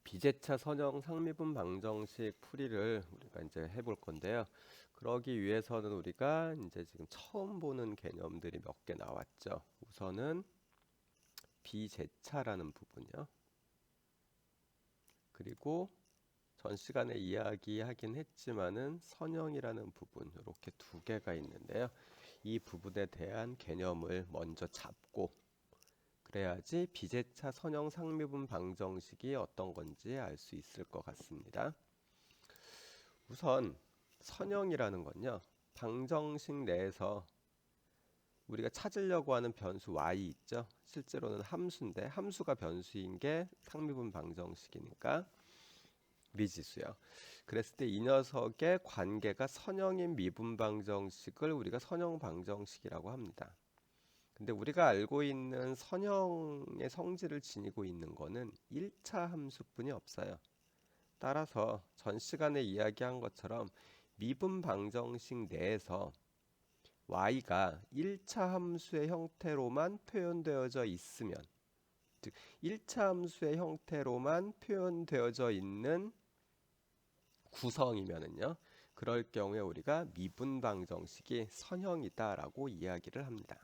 비제차 선형 상미분 방정식 풀이를 우리가 이제 해볼 건데요. 그러기 위해서는 우리가 이제 지금 처음 보는 개념들이 몇 개 나왔죠. 우선은 비제차라는 부분이요. 그리고 전 시간에 이야기하긴 했지만은 선형이라는 부분, 이렇게 두 개가 있는데요. 이 부분에 대한 개념을 먼저 잡고 그래야지 비제차 선형 상미분 방정식이 어떤 건지 알 수 있을 것 같습니다. 우선 선형이라는 건요, 방정식 내에서 우리가 찾으려고 하는 변수 y 있죠. 실제로는 함수인데 함수가 변수인 게 상미분 방정식이니까 미지수요. 그랬을 때 이 녀석의 관계가 선형인 미분 방정식을 우리가 선형 방정식이라고 합니다. 근데 우리가 알고 있는 선형의 성질을 지니고 있는 거는 1차 함수뿐이 없어요. 따라서 전 시간에 이야기한 것처럼 미분 방정식 내에서 y가 1차 함수의 형태로만 표현되어져 있으면, 즉 1차 함수의 형태로만 표현되어져 있는 구성이면은요, 그럴 경우에 우리가 미분 방정식이 선형이다라고 이야기를 합니다.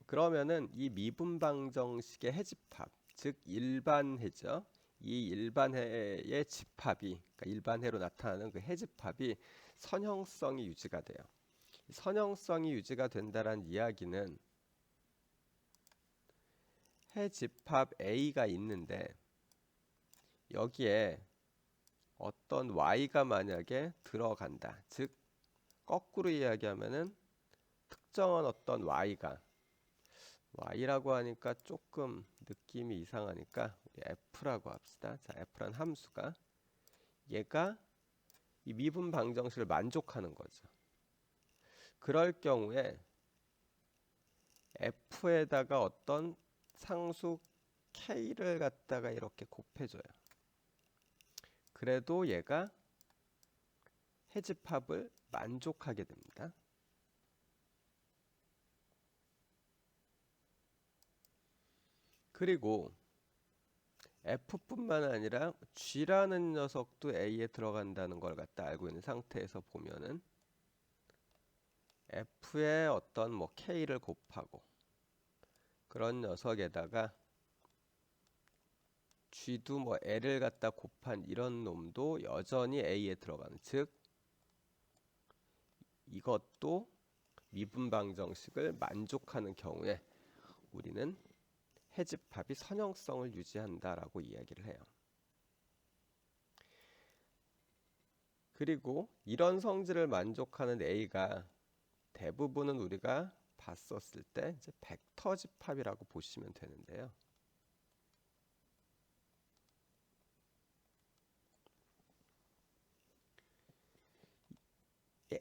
그러면은 이 미분 방정식의 해집합, 즉 일반해죠. 이 일반해의 집합이, 그러니까 일반해로 나타나는 그 해집합이 선형성이 유지가 돼요. 선형성이 유지가 된다는 이야기는 해집합 A가 있는데 여기에 어떤 Y가 만약에 들어간다. 즉 거꾸로 이야기하면은 특정한 어떤 Y라고 하니까 조금 느낌이 이상하니까 우리 F라고 합시다. 자, F란 함수가 얘가 이 미분 방정식을 만족하는 거죠. 그럴 경우에 F에다가 어떤 상수 K를 갖다가 이렇게 곱해줘요. 그래도 얘가 해집합을 만족하게 됩니다. 그리고 F뿐만 아니라 G라는 녀석도 A에 들어간다는 걸 갖다 알고 있는 상태에서 보면은 F의 어떤 뭐 K를 곱하고 그런 녀석에다가 G도 뭐 L을 갖다 곱한 이런 놈도 여전히 A에 들어가는, 즉 이것도 미분 방정식을 만족하는 경우에 우리는 해집합이 선형성을 유지한다라고 이야기를 해요. 그리고 이런 성질을 만족하는 A가 대부분은 우리가 봤었을 때 이제 벡터 집합이라고 보시면 되는데요.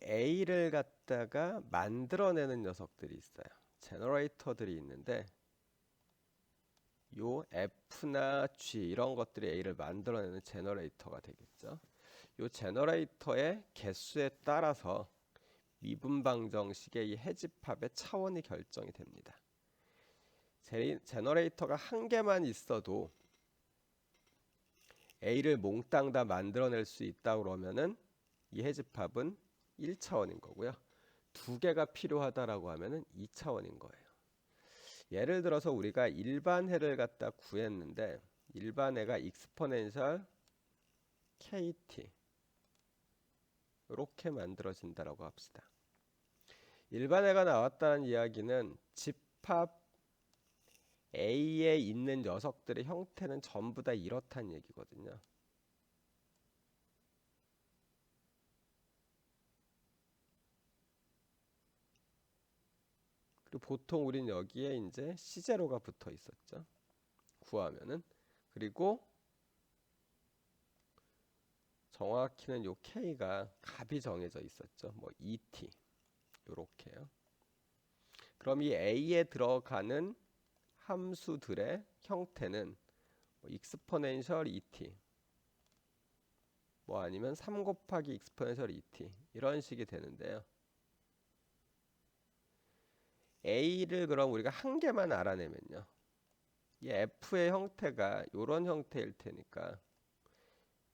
A를 갖다가 만들어내는 녀석들이 있어요. 제너레이터들이 있는데 요 F나 G 이런 것들이 A를 만들어내는 제너레이터가 되겠죠. 요 제너레이터의 개수에 따라서 미분 방정식의 이 해집합의 차원이 결정이 됩니다. 제너레이터가 한 개만 있어도 A를 몽땅 다 만들어낼 수 있다 그러면은 이 해집합은 1차원인 거고요. 두 개가 필요하다라고 하면은 2차원인 거예요. 예를 들어서 우리가 일반해를 갖다 구했는데 일반해가 익스포넨셜 KT 이렇게 만들어진다라고 합시다. 일반해가 나왔다는 이야기는 집합 A에 있는 녀석들의 형태는 전부 다 이렇다는 얘기거든요. 그리고 보통 우린 여기에 이제 C0가 붙어 있었죠. 구하면은. 그리고 정확히는 요 K가 값이 정해져 있었죠. 뭐 ET 요렇게요. 그럼 이 A에 들어가는 함수들의 형태는 뭐 익스포넨셜 ET 뭐 아니면 3 곱하기 익스포넨셜 ET 이런 식이 되는데요. A를 그럼 우리가 한 개만 알아내면요. 이 f의 형태가 이런 형태일 테니까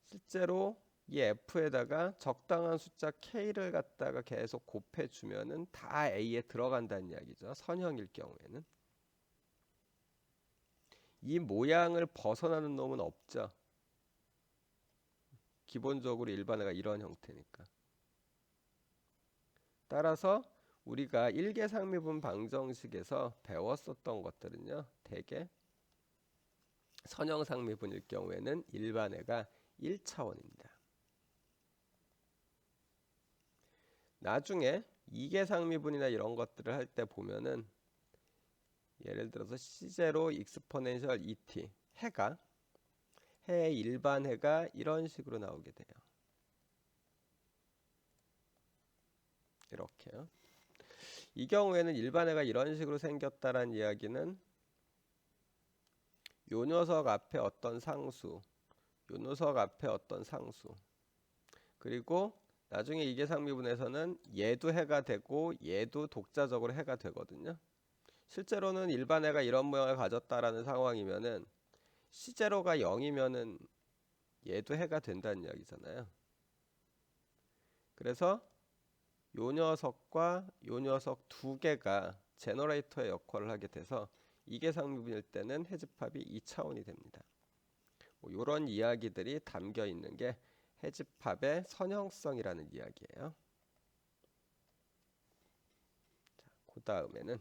실제로 이 f에다가 적당한 숫자 k를 갖다가 계속 곱해주면은 다 a에 들어간다는 이야기죠. 선형일 경우에는. 이 모양을 벗어나는 놈은 없죠. 기본적으로 일반화가 이런 형태니까. 따라서 우리가 일계상미분 방정식에서 배웠었던 것들은요, 대개 선형상미분일 경우에는 일반회가 1차원입니다. 나중에 이계상미분이나 이런 것들을 할 때 보면은 예를 들어서 C0 익스포넨셜 ET 해의 일반해가 이런 식으로 나오게 돼요. 이렇게요. 이 경우에는 일반해가 이런 식으로 생겼다라는 이야기는 요 녀석 앞에 어떤 상수, 요 녀석 앞에 어떤 상수, 그리고 나중에 이계상미분에서는 얘도 해가 되고 얘도 독자적으로 해가 되거든요. 실제로는 일반해가 이런 모양을 가졌다라는 상황이면은 C0가 0이면은 얘도 해가 된다는 이야기잖아요. 그래서 요 녀석과 요 녀석 두 개가 제너레이터의 역할을 하게 돼서 이계상미분일 때는 해집합이 2차원이 됩니다. 뭐 이런 이야기들이 담겨 있는 게 해집합의 선형성이라는 이야기예요. 그 다음에는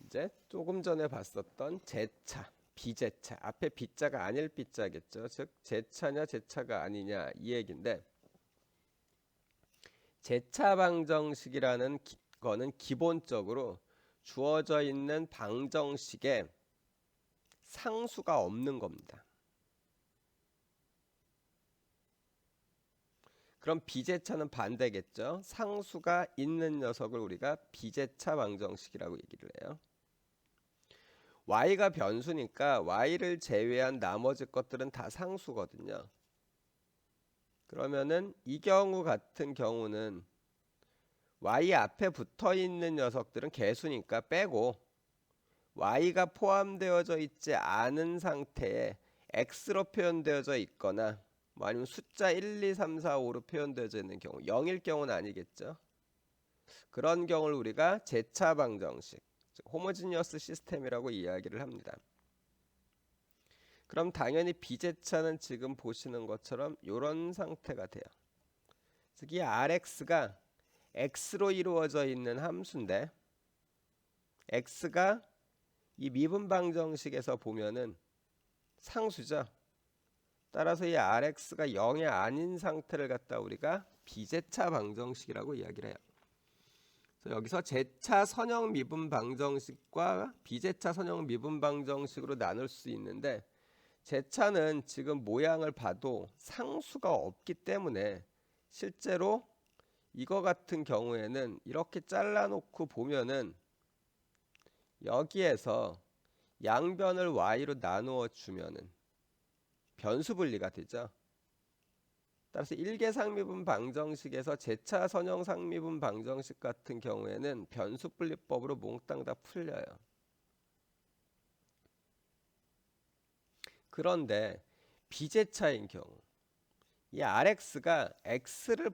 이제 조금 전에 봤었던 제차, 비제차, 앞에 비자가 아닐 비자겠죠. 즉 제차냐 제차가 아니냐 이 얘기인데, 제차 방정식이라는 거는 기본적으로 주어져 있는 방정식에 상수가 없는 겁니다. 그럼 비제차는 반대겠죠. 상수가 있는 녀석을 우리가 비제차 방정식이라고 얘기를 해요. y가 변수니까 y를 제외한 나머지 것들은 다 상수거든요. 그러면은 이 경우 같은 경우는 y 앞에 붙어 있는 녀석들은 개수니까 빼고 y가 포함되어져 있지 않은 상태에 x로 표현되어져 있거나 뭐 아니면 숫자 1, 2, 3, 4, 5로 표현되어져 있는 경우, 0일 경우는 아니겠죠. 그런 경우를 우리가 제차 방정식, 즉 호모지니어스 시스템이라고 이야기를 합니다. 그럼 당연히 비제차는 지금 보시는 것처럼 이런 상태가 돼요. 즉 이 Rx가 x로 이루어져 있는 함수인데, x가 이 미분 방정식에서 보면은 상수죠. 따라서 이 Rx가 0이 아닌 상태를 갖다 우리가 비제차 방정식이라고 이야기를 해요. 그래서 여기서 제차 선형 미분 방정식과 비제차 선형 미분 방정식으로 나눌 수 있는데, 제차는 지금 모양을 봐도 상수가 없기 때문에 실제로 이거 같은 경우에는 이렇게 잘라놓고 보면은 여기에서 양변을 y로 나누어 주면은 변수 분리가 되죠. 따라서 일계상미분 방정식에서 제차 선형 상미분 방정식 같은 경우에는 변수 분리법으로 몽땅 다 풀려요. 그런데 비제차인 경우 이 Rx가 x를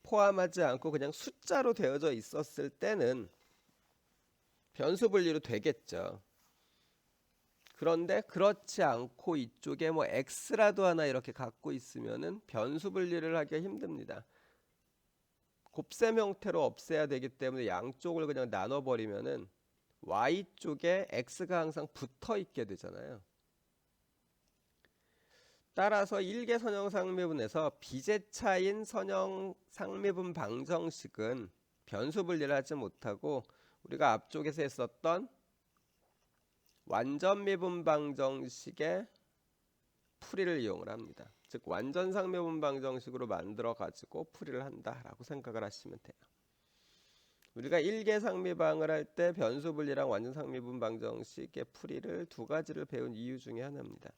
포함하지 않고 그냥 숫자로 되어져 있었을 때는 변수 분리로 되겠죠. 그런데 그렇지 않고 이쪽에 뭐 x라도 하나 이렇게 갖고 있으면은 변수 분리를 하기가 힘듭니다. 곱셈 형태로 없애야 되기 때문에 양쪽을 그냥 나눠 버리면은 y 쪽에 x가 항상 붙어 있게 되잖아요. 따라서 일계 선형 상미분에서 비제차인 선형 상미분 방정식은 변수 분리를 하지 못하고 우리가 앞쪽에서 했었던 완전 미분 방정식의 풀이를 이용을 합니다. 즉 완전 상미분 방정식으로 만들어 가지고 풀이를 한다라고 생각을 하시면 돼요. 우리가 일계 상미방을 할 때 변수 분리랑 완전 상미분 방정식의 풀이를 두 가지를 배운 이유 중에 하나입니다.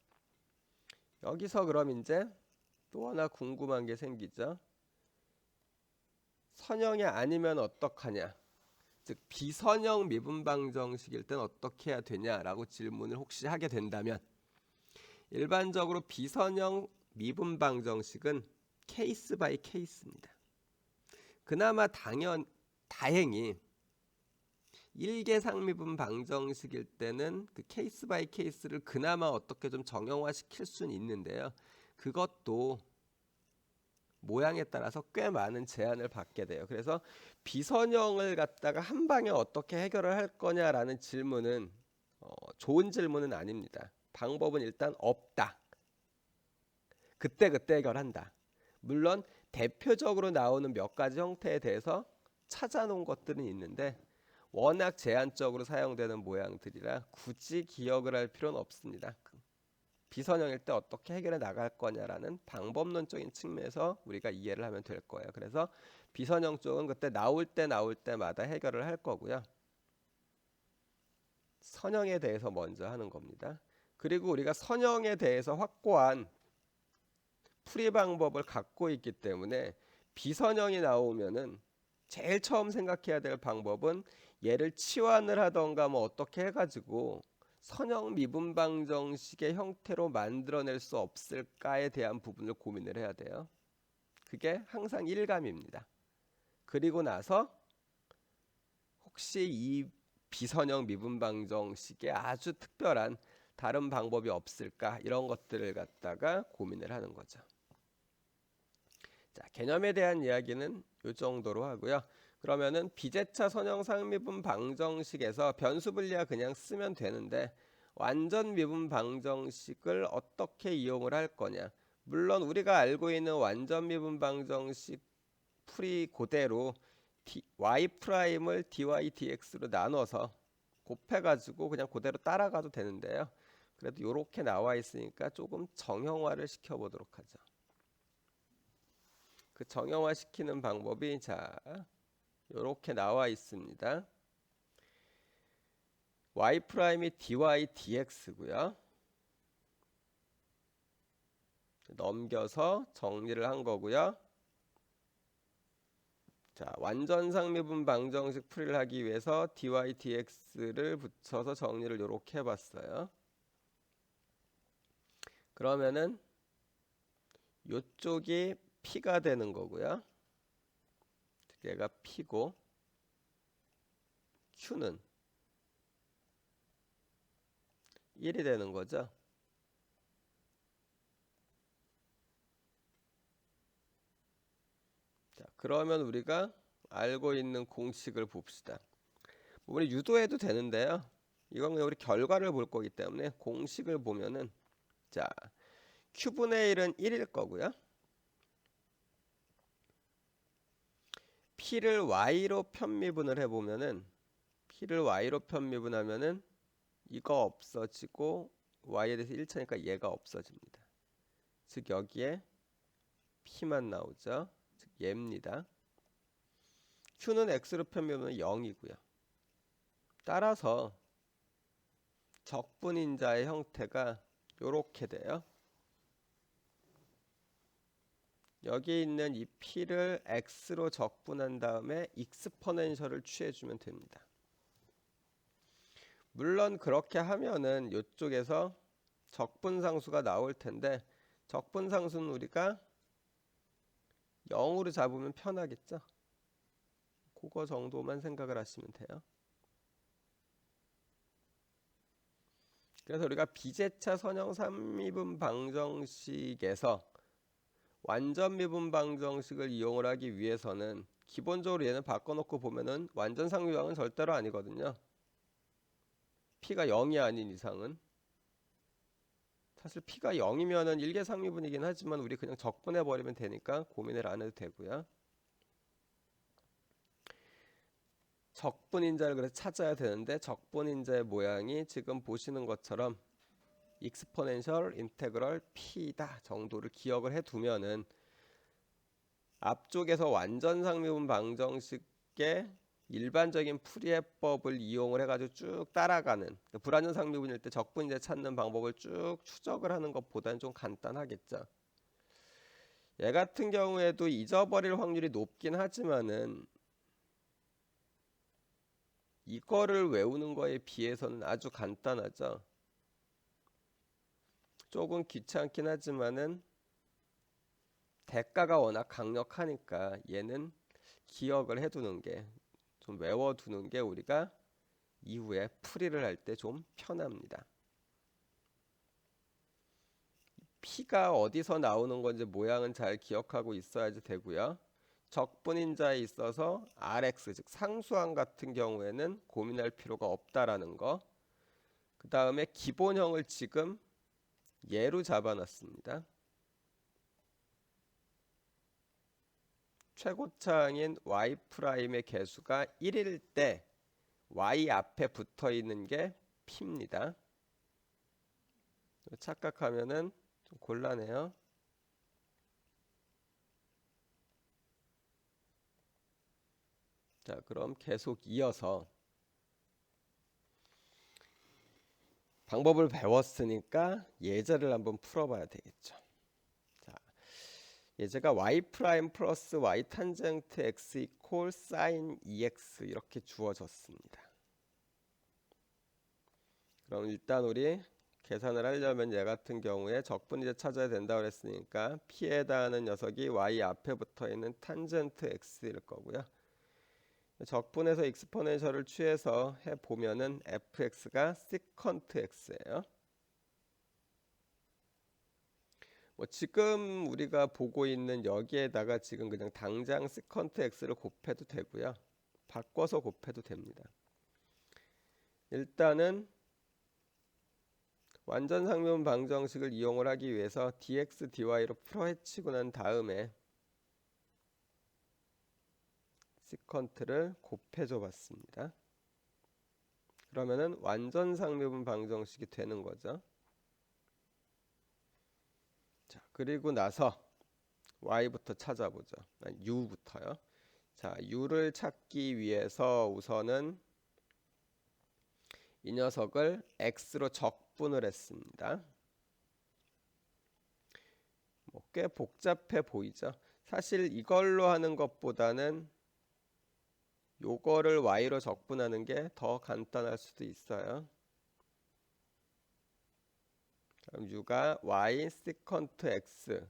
여기서 그럼 이제 또 하나 궁금한 게 생기죠. 선형이 아니면 어떡하냐? 즉 비선형 미분방정식일 땐 어떻게 해야 되냐라고 질문을 혹시 하게 된다면 일반적으로 비선형 미분방정식은 케이스 바이 케이스입니다. 그나마 다행히 일계상미분 방정식일 때는 그 케이스 바이 케이스를 그나마 어떻게 좀 정형화시킬 수는 있는데요. 그것도 모양에 따라서 꽤 많은 제한을 받게 돼요. 그래서 비선형을 갖다가 한 방에 어떻게 해결을 할 거냐라는 질문은 좋은 질문은 아닙니다. 방법은 일단 없다. 그때그때 해결한다. 물론 대표적으로 나오는 몇 가지 형태에 대해서 찾아놓은 것들은 있는데 워낙 제한적으로 사용되는 모양들이라 굳이 기억을 할 필요는 없습니다. 비선형일 때 어떻게 해결해 나갈 거냐라는 방법론적인 측면에서 우리가 이해를 하면 될 거예요. 그래서 비선형 쪽은 그때 나올 때마다 해결을 할 거고요. 선형에 대해서 먼저 하는 겁니다. 그리고 우리가 선형에 대해서 확고한 풀이 방법을 갖고 있기 때문에 비선형이 나오면은 제일 처음 생각해야 될 방법은 얘를 치환을 하던가 뭐 어떻게 해가지고 선형 미분방정식의 형태로 만들어낼 수 없을까에 대한 부분을 고민을 해야 돼요. 그게 항상 일감입니다. 그리고 나서 혹시 이 비선형 미분방정식에 아주 특별한 다른 방법이 없을까 이런 것들을 갖다가 고민을 하는 거죠. 자, 개념에 대한 이야기는 이 정도로 하고요. 그러면은 비제차 선형 상미분 방정식에서 변수 분리하 그냥 쓰면 되는데 완전 미분 방정식을 어떻게 이용을 할 거냐. 물론 우리가 알고 있는 완전 미분 방정식 풀이 그대로 y 프라임을 dy dx로 나눠서 곱해가지고 그냥 그대로 따라가도 되는데요. 그래도 이렇게 나와 있으니까 조금 정형화를 시켜보도록 하죠. 그 정형화 시키는 방법이 자 이렇게 나와 있습니다. y 프라임이 dy dx고요. 넘겨서 정리를 한 거고요. 자, 완전상미분 방정식 풀이를 하기 위해서 dy dx를 붙여서 정리를 이렇게 해봤어요. 그러면은 이쪽이 p가 되는 거고요. 얘가 p고 q는 1이 되는 거죠. 자, 그러면 우리가 알고 있는 공식을 봅시다. 우리 유도해도 되는데요. 이건 그냥 우리 결과를 볼 거기 때문에 공식을 보면은 자, q분의 1은 1일 거고요. p를 y로 편미분을 해보면은 p를 y로 편미분하면은 이거 없어지고 y에 대해서 1차니까 얘가 없어집니다. 즉 여기에 p만 나오죠. 즉 얘입니다. q는 x로 편미분은 0이고요. 따라서 적분인자의 형태가 이렇게 돼요. 여기 있는 이 p를 x로 적분한 다음에 익스포넨셜을 취해주면 됩니다. 물론 그렇게 하면은 이쪽에서 적분상수가 나올 텐데 적분상수는 우리가 0으로 잡으면 편하겠죠. 그거 정도만 생각을 하시면 돼요. 그래서 우리가 비제차 선형 3미분 방정식에서 완전 미분 방정식을 이용을 하기 위해서는 기본적으로 얘는 바꿔놓고 보면은 완전 상미분은 절대로 아니거든요. p가 0이 아닌 이상은 사실 p가 0이면은 일계상미분이긴 하지만 우리 그냥 적분해 버리면 되니까 고민을 안 해도 되고요. 적분인자를 그래서 찾아야 되는데 적분인자의 모양이 지금 보시는 것처럼 익스포넨셜 인테그럴 p다 정도를 기억을 해두면은 앞쪽에서 완전상미분 방정식의 일반적인 풀이해법을 이용을 해가지고 쭉 따라가는 불완전상미분일 때 적분인자 찾는 방법을 쭉 추적을 하는 것보다는 좀 간단하겠죠. 얘 같은 경우에도 잊어버릴 확률이 높긴 하지만은 이거를 외우는 거에 비해서는 아주 간단하죠. 조금 귀찮긴 하지만은 대가가 워낙 강력하니까 얘는 기억을 해두는 게, 좀 외워두는 게 우리가 이후에 풀이를 할 때 좀 편합니다. P가 어디서 나오는 건지 모양은 잘 기억하고 있어야지 되고요. 적분인자에 있어서 RX, 즉 상수항 같은 경우에는 고민할 필요가 없다라는 거. 그 다음에 기본형을 지금 예로 잡아놨습니다. 최고차항인 Y'의 개수가 1일 때 Y 앞에 붙어 있는 게 P입니다. 착각하면은 좀 곤란해요. 자, 그럼 계속 이어서 방법을 배웠으니까 예제를 한번 풀어봐야 되겠죠. 자, 예제가 y 프라임 플러스 y 탄젠트 x 이퀄 사인 EX 이렇게 주어졌습니다. 그럼 일단 우리 계산을 하려면 얘 같은 경우에 적분이제 찾아야 된다고 그랬으니까 P에 해당하는 녀석이 y 앞에 붙어 있는 탄젠트 x일 거고요. 적분해서 익스포넨셜을 취해서 해보면은 fx가 시컨트 x예요. 뭐 지금 우리가 보고 있는 여기에다가 지금 그냥 당장 시컨트 x를 곱해도 되고요. 바꿔서 곱해도 됩니다. 일단은 완전상면 방정식을 이용을 하기 위해서 dx dy로 풀어헤치고 난 다음에 시컨트를 곱해줘 봤습니다. 그러면은 완전상미분 방정식이 되는 거죠. 자, 그리고 나서 y부터 찾아보죠. u부터요. 자, u를 찾기 위해서 우선은 이 녀석을 x로 적분을 했습니다. 뭐 꽤 복잡해 보이죠. 사실 이걸로 하는 것보다는 요거를 y로 적분하는 게 더 간단할 수도 있어요. 그럼 u가 y 시컨트 x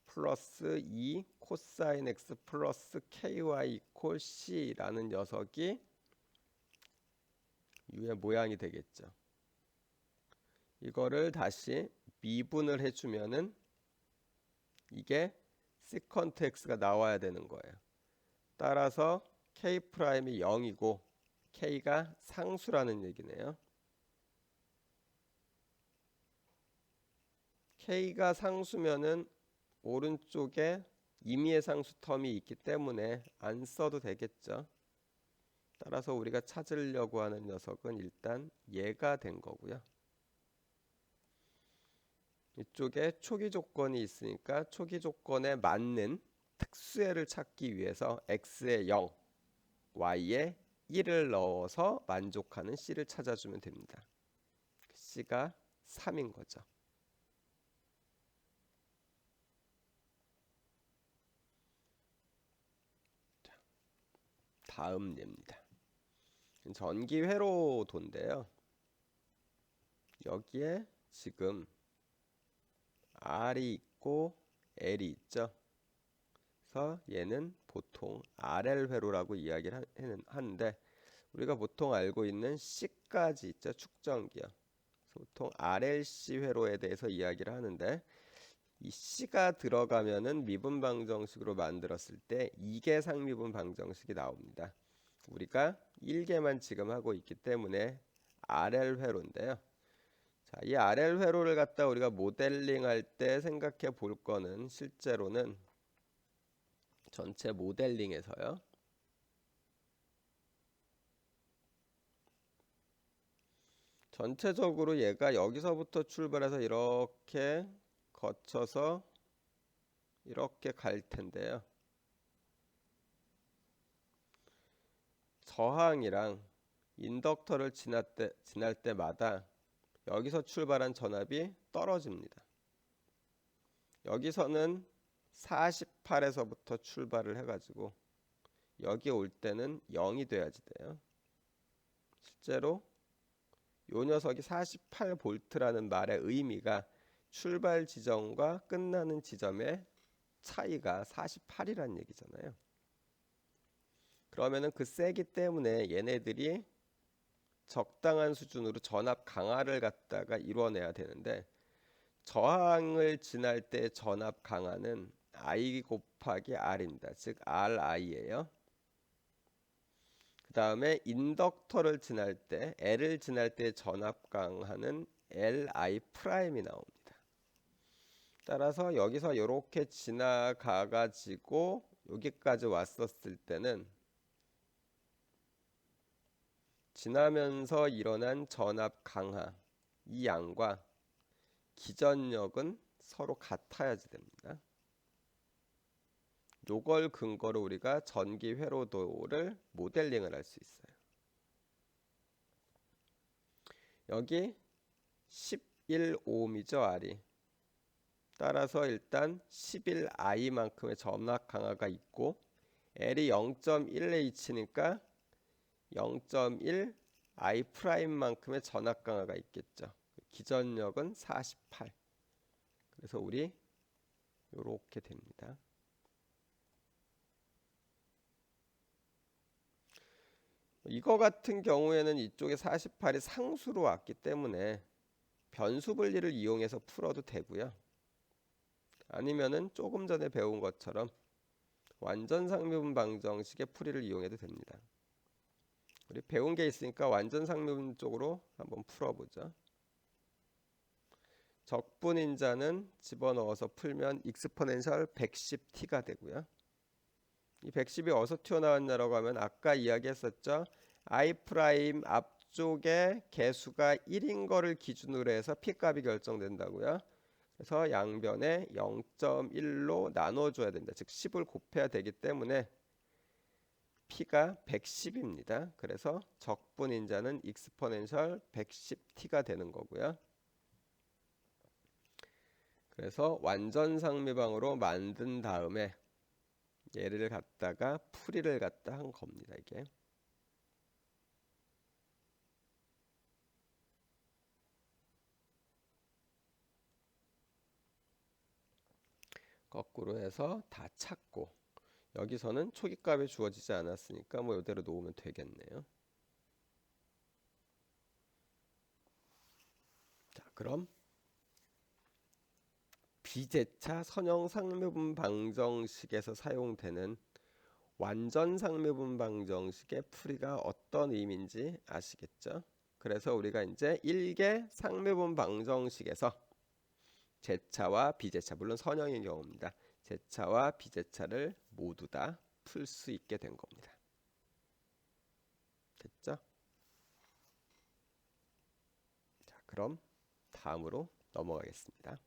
플러스 2 코사인 x 플러스 ky 이퀄 c라는 녀석이 u의 모양이 되겠죠. 이거를 다시 미분을 해주면은 이게 시컨트 x가 나와야 되는 거예요. 따라서 k 프라임이 0이고 k가 상수라는 얘기네요. k가 상수면은 오른쪽에 임의의 상수 텀이 있기 때문에 안 써도 되겠죠. 따라서 우리가 찾으려고 하는 녀석은 일단 얘가 된 거고요. 이쪽에 초기 조건이 있으니까 초기 조건에 맞는 특수해를 찾기 위해서 x에 0, y에 1을 넣어서 만족하는 c를 찾아주면 됩니다. c가 3인 거죠. 다음 예입니다. 전기 회로도인데요. 여기에 지금 R이 있고 L이 있죠. 그래서 얘는 보통 RL 회로라고 이야기를 하는데 우리가 보통 알고 있는 C까지 있죠. 축전기요. 보통 RLC 회로에 대해서 이야기를 하는데 이 C가 들어가면은 미분 방정식으로 만들었을 때 2개 상미분 방정식이 나옵니다. 우리가 1개만 지금 하고 있기 때문에 RL 회로인데요. 자, 이 RL 회로를 갖다 우리가 모델링 할 때 생각해 볼 거는 실제로는 전체 모델링에서요. 전체적으로 얘가 여기서부터 출발해서 이렇게 거쳐서 이렇게 갈 텐데요. 저항이랑 인덕터를 지날 때마다 여기서 출발한 전압이 떨어집니다. 여기서는 48에서부터 출발을 해가지고 여기 올 때는 0이 돼야지 돼요. 실제로 요 녀석이 48V라는 말의 의미가 출발 지점과 끝나는 지점의 차이가 48이라는 얘기잖아요. 그러면은 그 세기 때문에 얘네들이 적당한 수준으로 전압 강화를 갖다가 이루어내야 되는데, 저항을 지날 때 전압 강화는 I 곱하기 R입니다. 즉 RI예요. 그 다음에 인덕터를 지날 때, L을 지날 때 전압 강화는 LI 프라임이 나옵니다. 따라서 여기서 이렇게 지나가 가지고 여기까지 왔었을 때는 지나면서 일어난 전압 강화, 이 양과 기전력은 서로 같아야지 됩니다. 요걸 근거로 우리가 전기 회로도를 모델링을 할 수 있어요. 여기 11ohm이죠, R이. 따라서 일단 11I만큼의 전압 강화가 있고, L이 0.1H니까 0.1I 프라임만큼의 전압 강화가 있겠죠. 기전력은 48. 그래서 우리 요렇게 됩니다. 이거 같은 경우에는 이쪽에 48이 상수로 왔기 때문에 변수 분리를 이용해서 풀어도 되고요. 아니면은 조금 전에 배운 것처럼 완전 상미분 방정식의 풀이를 이용해도 됩니다. 우리 배운 게 있으니까 완전 상미분 쪽으로 한번 풀어보죠. 적분인자는 집어넣어서 풀면 익스포넨셜 110t가 되고요. 이 110이 어디서 튀어나왔냐라고 하면 아까 이야기했었죠. I 프라임 앞쪽에 개수가 1인 거를 기준으로 해서 P값이 결정된다고요. 그래서 양변에 0.1로 나눠줘야 된다. 즉 10을 곱해야 되기 때문에 P가 110입니다. 그래서 적분인자는 익스포넨셜 110t가 되는 거고요. 그래서 완전 상미방으로 만든 다음에 얘를 갖다가 풀이를 갖다 한 겁니다. 이게 거꾸로 해서 다 찾고, 여기서는 초기값이 주어지지 않았으니까 뭐 이대로 놓으면 되겠네요. 자, 그럼 비제차 선형 상미분 방정식에서 사용되는 완전 상미분 방정식의 풀이가 어떤 의미인지 아시겠죠? 그래서 우리가 이제 1개 상미분 방정식에서 제차와 비제차, 물론 선형의 경우입니다. 제차와 비제차를 모두 다 풀 수 있게 된 겁니다. 됐죠? 자, 그럼 다음으로 넘어가겠습니다.